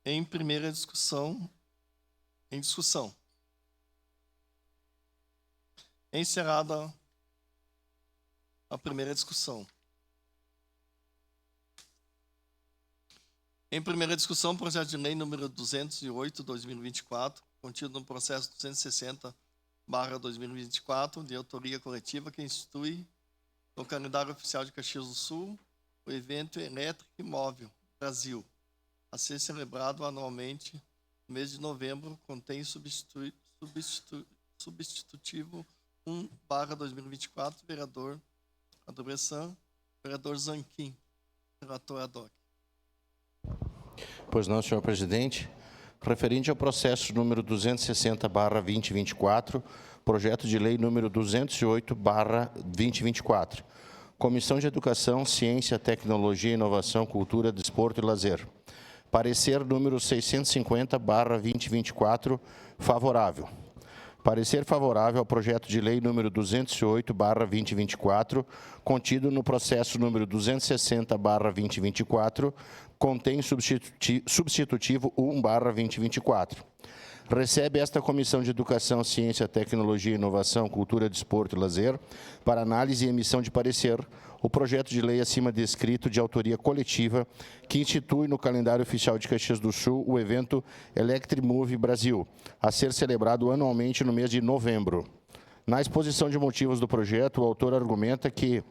Em primeira discussão. Em discussão. Encerrada a primeira discussão. Em primeira discussão, projeto de lei número 208/2024, contido no processo 260/2024, de autoria coletiva, que institui no calendário oficial de Caxias do Sul o evento Elétrico e Móvel Brasil, a ser celebrado anualmente no mês de novembro, contém substitutivo 1/2024, vereador Adobressan, vereador Zanquim, relator ad hoc. Pois não, senhor presidente. Referente ao processo número 260/2024, projeto de lei número 208/2024. Comissão de Educação, Ciência, Tecnologia, Inovação, Cultura, Desporto e Lazer. Parecer número 650/2024, favorável. Parecer favorável ao projeto de lei número 208/2024, contido no processo número 260/2024, contém substitutivo 1/2024. Recebe esta Comissão de Educação, Ciência, Tecnologia, Inovação, Cultura, Desporto e Lazer, para análise e emissão de parecer, o projeto de lei acima descrito de autoria coletiva, que institui no calendário oficial de Caxias do Sul o evento Electrimove Brasil, a ser celebrado anualmente no mês de novembro. Na exposição de motivos do projeto, o autor argumenta que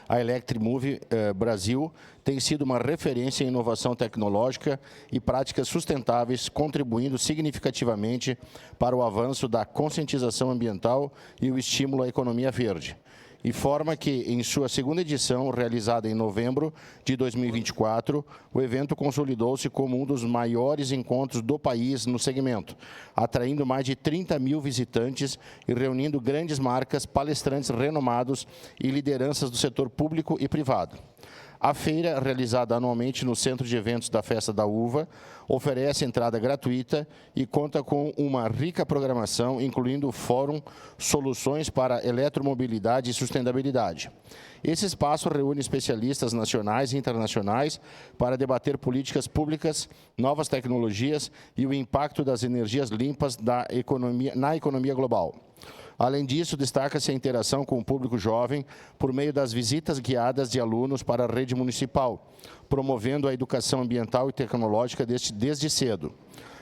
a Electrimove Brasil tem sido uma referência em inovação tecnológica e práticas sustentáveis, contribuindo significativamente para o avanço da conscientização ambiental e o estímulo à economia verde. Informa que, em sua segunda edição, realizada em novembro de 2024, o evento consolidou-se como um dos maiores encontros do país no segmento, atraindo mais de 30 mil visitantes e reunindo grandes marcas, palestrantes renomados e lideranças do setor público e privado. A feira, realizada anualmente no Centro de Eventos da Festa da Uva, oferece entrada gratuita e conta com uma rica programação, incluindo fórum, soluções para eletromobilidade e sustentabilidade. Esse espaço reúne especialistas nacionais e internacionais para debater políticas públicas, novas tecnologias e o impacto das energias limpas na economia global. Além disso, destaca-se a interação com o público jovem por meio das visitas guiadas de alunos para a rede municipal, promovendo a educação ambiental e tecnológica desde cedo.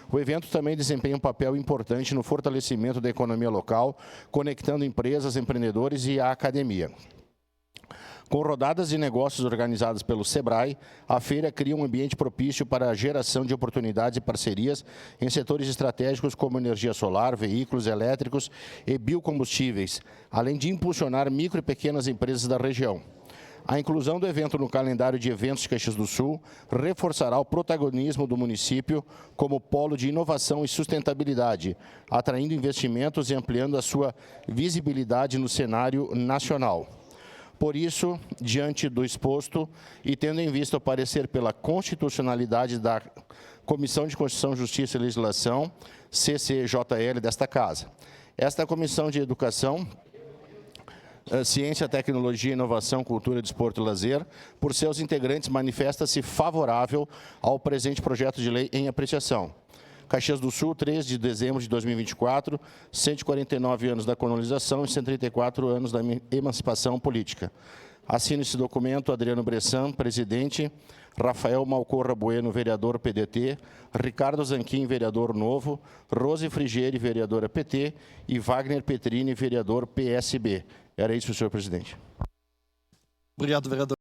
O evento também desempenha um papel importante no fortalecimento da economia local, conectando empresas, empreendedores e a academia. Com rodadas de negócios organizadas pelo SEBRAE, a feira cria um ambiente propício para a geração de oportunidades e parcerias em setores estratégicos como energia solar, veículos elétricos e biocombustíveis, além de impulsionar micro e pequenas empresas da região. A inclusão do evento no calendário de eventos de Caxias do Sul reforçará o protagonismo do município como polo de inovação e sustentabilidade, atraindo investimentos e ampliando a sua visibilidade no cenário nacional. Por isso, diante do exposto e tendo em vista o parecer pela constitucionalidade da Comissão de Constituição, Justiça e Legislação, CCJL desta Casa, esta Comissão de Educação, Ciência, Tecnologia, Inovação, Cultura, Desporto e Lazer, por seus integrantes, manifesta-se favorável ao presente projeto de lei em apreciação. Caxias do Sul, 3 de dezembro de 2024, 149 anos da colonização e 134 anos da emancipação política. Assino esse documento Adriano Bressan, presidente, Rafael Malcorra Bueno, vereador PDT, Ricardo Zanquim, vereador Novo, Rose Frigieri, vereadora PT e Wagner Petrini, vereador PSB. Era isso, senhor presidente. Obrigado, vereador.